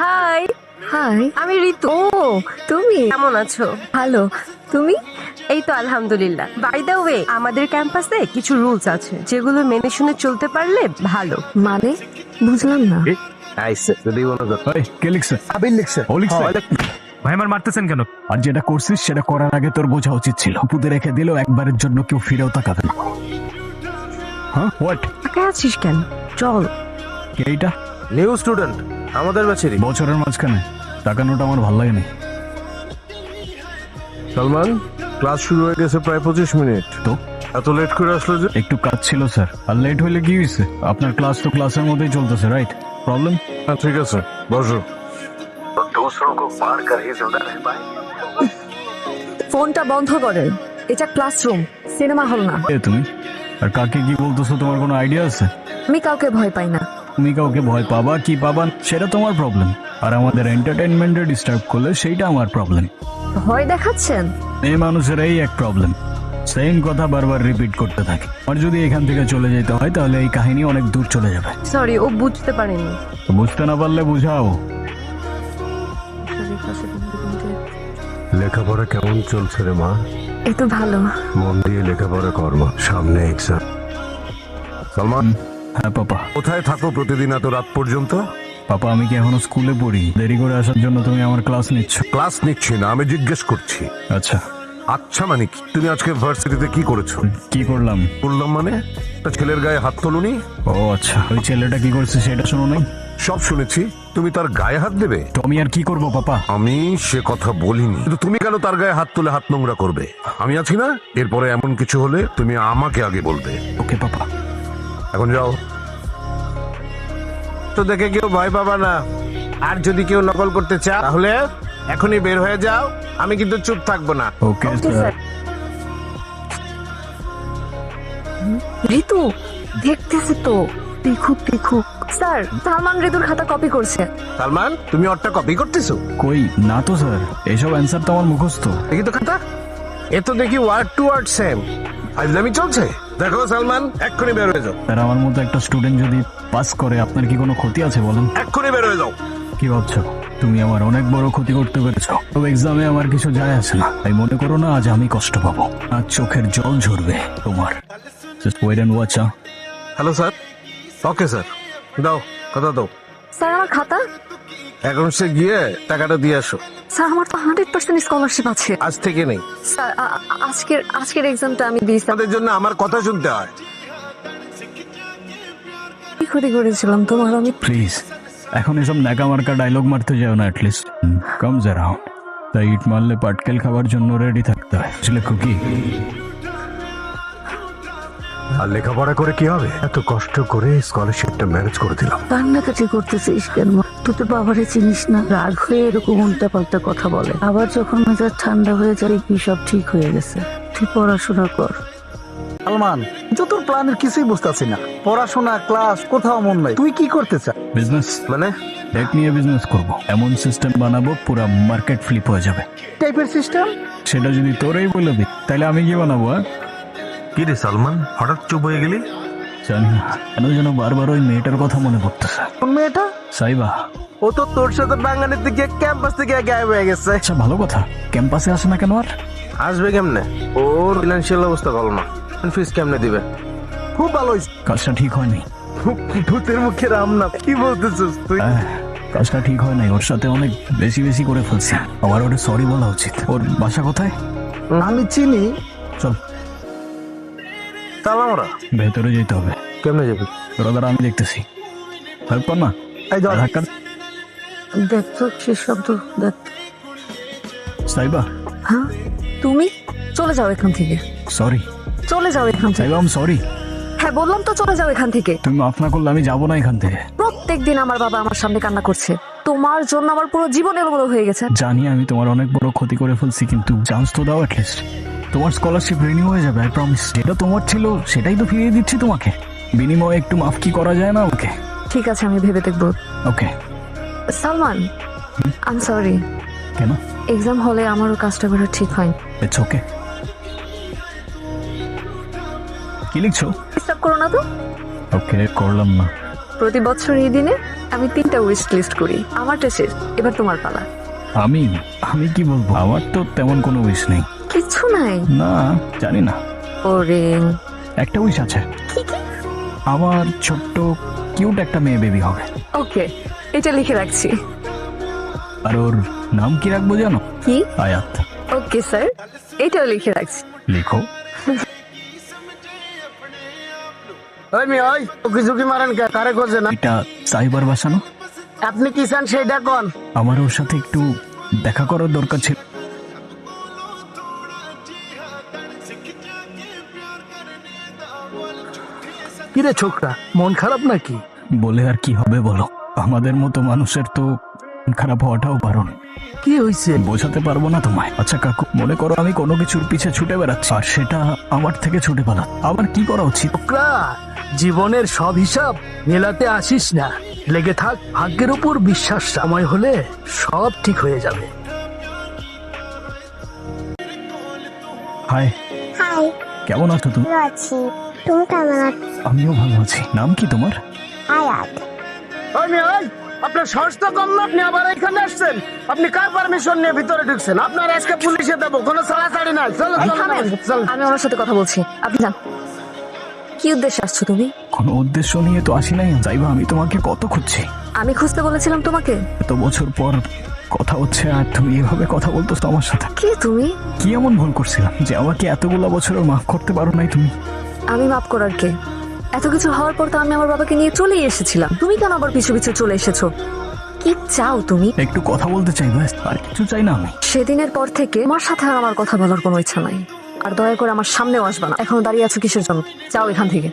High high, আমি ঋতু। ও, তুমি কেমন আছো? ভালো, তুমি? এই তো আলহামদুলিল্লাহ। বাই দ্য ওয়ে, আমাদের ক্যাম্পাসে কিছু রুলস আছে যেগুলো মেনে শুনে চলতে পারলে ভালো। মানে বুঝলাম না। ভাই আমার মারতেছেন কেন? আর যেটা করছিস সেটা করার আগে তোর বোঝা উচিত ছিল। পুঁতে রেখে দিলেও একবারের জন্য কেউ ফিরেও তাকাবে না। হ্যাঁ, হোয়াট? একা আছিস কেন? চল। কে এইটা? নিউ স্টুডেন্ট, আমাদের ব্যাচেরই। বছরের মাঝখানে তাকানোটা আমার ভালো লাগে না। সালমান, ক্লাস শুরু হয়ে গেছে প্রায় 25 মিনিট। তো এত লেট করে আসলো যে? একটু কাজ ছিল স্যার। আর লেট হইলে কি হয়েছে? আপনার ক্লাস তো ক্লাসের মধ্যেই চলতেছে, রাইট? প্রবলেম? হ্যাঁ ঠিক আছে, বসো। ফোনটা বন্ধ করেন। এটা ক্লাসরুম, সিনেমা হল না। এ তুমি আর কাকে কি বলতেছো, তোমার কোনো আইডিয়া আছে? আমি কাউকে ভয় পাই না। তুমি কাউকে ভয় পাবা কি পাবা সেটা তোমার প্রবলেম, আর আমাদের এন্টারটেইনমেন্টে ডিস্টার্ব করলে সেইটা আমার প্রবলেম। ভয় দেখাচ্ছেন? এই মানুষের এই এক প্রবলেম, সেম কথা বারবার রিপিট করতে থাকে। আর যদি এখান থেকে চলে যেতে হয় তাহলে এই কাহিনী অনেক দূর চলে যাবে। সরি, ও বুঝতে পারেনি। তো বুঝতে না পারলে বুঝাও। লেখাপড়া কেমন চলছে রে মা? এই তো ভালো। মন দিয়ে লেখাপড়া কর মা, সামনে এক্সাম। সালমান, হ্যাঁ পাপা। কোথায় থাকো প্রতিদিন এত রাত পর্যন্ত? পাপা আমি কি এখনো স্কুলে পড়ি? দেরি করে আসার জন্য তুমি আমার ক্লাস নিচ্ছ? ক্লাস নিচ্ছি না, আমি জিজ্ঞেস করছি। আচ্ছা। আচ্ছা মানে কি? তুমি আজকে ভার্সিটিতে কি করেছো? কি করলাম? বললাম মানে একটা ছেলের গায়ে হাত তোলুনি? ও আচ্ছা, ওই ছেলেটা কি করছে সেটা শোনো নাই? সব শুনেছি। তুমি তার গায়ে হাত দেবে? তো আমি আর কি করবো পাপা? আমি সে কথা বলিনি, কিন্তু তুমি কেন তার গায়ে হাত তুলে হাত নোংরা করবে? আমি আছি না, এরপরে এমন কিছু হলে তুমি আমাকে আগে বলবে। ওকে পাপা। এখন যাও। তো দেখে কেউ ভয় পাবা না। আর যদি কেউ নকল করতে চায় তাহলে এখনই বের হয়ে যাও, আমি কিন্তু চুপ থাকবো না। ওকে ওকে স্যার। স্যার। ঋতু দেখতেছে তো, দেখুক দেখুক। স্যার, সালমান ঋতুর খাতা কপি করছে। সালমান, তুমি ওরটা কপি করতেছো? কই না তো স্যার, এইসব অ্যান্সার তো আমার মুখস্থ। দেখি তো খাতা। এ তো দেখি ওয়ার্ড টু ওয়ার্ড সেম। আজলামি চলছে। দেখো সালমান, এক্ষুনি বের হয়ে যাও। স্যার আমার মতো একটা স্টুডেন্ট যদি পাস করে আপনার কি কোনো ক্ষতি আছে বলেন? এক্ষুনি বের হয়ে যাও। কি ভাবছো? তুমি আমার অনেক বড় ক্ষতি করতে পেরেছো। তো এক্সামে আমার কিছু যায় আসে না, তাই মনে করো না আজ আমি কষ্ট পাবো। আজ চোখের জল ঝরবে তোমার। Just wait and watch. Hello sir. Okay sir, দাও কথা দাও। স্যার আমার খাতা। এখন সে গিয়ে টাকাটা দিয়ে আসো। স্যার আমার তো 100% স্কলারশিপ আছে। আজ থেকে নেই। স্যার আজকের এক্সামটা আমি দিই। স্যার তাদের জন্য আমার কথা শুনতে হয়। কি ক্ষতি করেছিলাম তোমার আমি? প্লিজ এখন এসব ন্যাকা মার্কা ডায়লগ মারতে যাও না, অ্যাটলিস্ট কামস অ্যারাউন্ড। তাই ইট মারলে পাটকেল খাবার জন্য রেডি থাকতে হয়, আসলে কুকি। আর লেখাপড়া করে কি হবে? এত কষ্ট করে স্কলারশিপটা ম্যানেজ করে দিলাম। কান্নাকাটি করতেছিস কেন? তুই তো বাবারে চিনিস না, রাগ হয়ে এরকম উল্টা পাল্টা কথা বলে। আবার যখন মেজাজ ঠান্ডা হয়ে যায় কি সব ঠিক হয়ে গেছে। তুই পড়াশোনা কর। সালমান, তো তোর প্ল্যানের কিছুই বুঝতেছি না। পড়াশোনা, ক্লাস, কোথাও মন নাই। তুই কি করতে চাস? বিজনেস, মানে টেক নিয়ে বিজনেস করব। এমন সিস্টেম বানাবো পুরো মার্কেট ফ্লিপ হয়ে যাবে। টাইপের সিস্টেম? সেটা যদি তোরেই বলে দিই তাহলে আমি কি বানাবো? কি রে সালমান, হঠাৎ চুপ হয়ে গেলি? জানি না কেন যেন বারবার ওই মেয়েটার কথা মনে পড়তেছে। কোন মেয়েটা? সাইবা। ও তো তোর সাথে বাঙালির দিকে ক্যাম্পাস থেকে গায়েব হয়ে গেছে। আচ্ছা ভালো কথা, ক্যাম্পাসে আসে না কেন আর? আসবে কেমনে? ওর ফিনান্সিয়াল অবস্থা ভালো না। ফিস কেমনে দিবে? খুব ভালো হয়েছে। কাজটা ঠিক হয়নি। ভূতের মুখে রাম না, কি বলতেছিস তুই? কাজটা ঠিক হয় নাই, ওর সাথে অনেক বেশি বেশি করে ফেলছি। আবার ওটা সরি বলা উচিত। ওর বাসা কোথায়? আমি চিনি। চল তাহলে আমরা ভেতরে যেতে হবে। কেমনে যাবি? ব্রাদার আমি দেখতেছি, হেল্প কর না। এই ধর। ধাক্কা। দেখ তো সে শব্দ দেখ। সাইবা। হ্যাঁ, তুমি চলে যাও এখান থেকে। সরি চলে যাও এখান থেকে। Saiba, I am sorry. হ্যাঁ বললাম তো, চলে যাও এখান থেকে। তুমি মাফ না করলে আমি যাবো না এখান থেকে। প্রত্যেকদিন আমার বাবা আমার সামনে কান্না করছে। তোমার জন্য আমার পুরো জীবন এলোমেলো হয়ে গেছে। জানি আমি তোমার অনেক বড় ক্ষতি করে ফেলছি, কিন্তু চান্স তো দাও অ্যাটলিস্ট। তোমার স্কলারশিপ রিনিউ হয়ে যাবে, আই প্রমিস। যেটা তোমার ছিল সেটাই তো ফিরিয়ে দিচ্ছি তোমাকে। বিনিময়ে একটু মাফ কি করা যায় না ওকে? ঠিক আছে, আমি ভেবে দেখবো। Okay. Salman, I am sorry. কেন? এক্সাম হলে আমারও কাজটা করা ঠিক হয়। It's okay. কি লিখছো? ডিস্টার্ব করো না তো। ওকে করলাম না। প্রতি বছর এই দিনে আমি 3টা উইশ লিস্ট করি, আমারটা শেষ, এবার তোমার পালা। আমি আমি কি বলবো, আমার তো তেমন কোনো উইশ নেই। কিছু নাই? না, জানি না। ওরিং। একটা উইশ আছে, কি কি? আমার ছোট্ট কিউট একটা মেয়ে বেবি হবে। ওকে, এটা লিখে রাখছি। আর ওর নাম কি রাখবো জানো? কি? আয়াত। ওকে স্যার, এটাও লিখে রাখছি। লিখো। ওই মেয়ে, ওই উকি ঝুঁকি মারেন কে? কারে খোঁজে না? এটা সাইবার বাসানো। আপনি কি চান সেইটা কোন? আমার ওর সাথে একটু দেখা করার দরকার ছিল। কিরে ছোকরা, মন খারাপ নাকি? বলে আর কি হবে বলো, আমাদের মতো মানুষের তো খারাপ হওয়াটাও বারণ। কি হইছে? বোঝাতে পারবো না তোমায়। আচ্ছা কাকু, মনে করো আমি কোনো কিছুর পিছে ছুটে বেড়াচ্ছি আর সেটা আমার থেকে ছুটে পালা, আমার কি করা উচিত? ছোকরা, জীবনের সব হিসাব মেলাতে আসিস না। লেগে থাক, ভাগ্যের উপর বিশ্বাস। সময় হলে সব ঠিক হয়ে যাবে। হাই, হাই, কেমন আছো তুমি? ভালো আছি। তুমি কেমন আছো? আমিও ভালো আছি। নাম কি তোমার? আয়াত। ওই মেয়ে, ওই আপনার সাহস তো কম না, আপনি আবার এখানে আসছেন? আপনি কার পারমিশন নিয়ে ভিতরে ঢুকছেন? আপনার আজকে পুলিশে দেবো, কোনো ছাড়াছাড়ি নাই। চলো এই চলো থামেন, চলো। আমি ওনার সাথে কথা বলছি, আপনি যান। কি উদ্দেশ্যে আসছো তুমি? কোনো উদ্দেশ্য নিয়ে তো আসি নাই। যাইবা, আমি তোমাকে কত খুঁজছি। আমি খুঁজতে বলেছিলাম তোমাকে? এত বছর পর কথা হচ্ছে আর তুমি এভাবে কথা বলতেছো আমার সাথে। কে তুমি? কি এমন ভুল করছিলাম যে আমাকে এতগুলা বছরও মাফ করতে পারো নাই তুমি? আমি মাফ করার কে? এত কিছু হওয়ার পর তো আমি আমার বাবাকে নিয়ে চলেই এসেছিলাম, তুমি কেন আবার পিছু পিছু চলে এসেছো? কি চাও তুমি? একটু কথা বলতে চাই, ব্যাস, আর কিছু চাই না আমি। সেদিনের পর থেকে আমার সাথে আর আমার কথা বলার কোনো ইচ্ছা নাই, আর দয়া করে আমার সামনেও আসবা না। এখন দাঁড়িয়ে আছো কিসের জন্য? যাও এখান থেকে।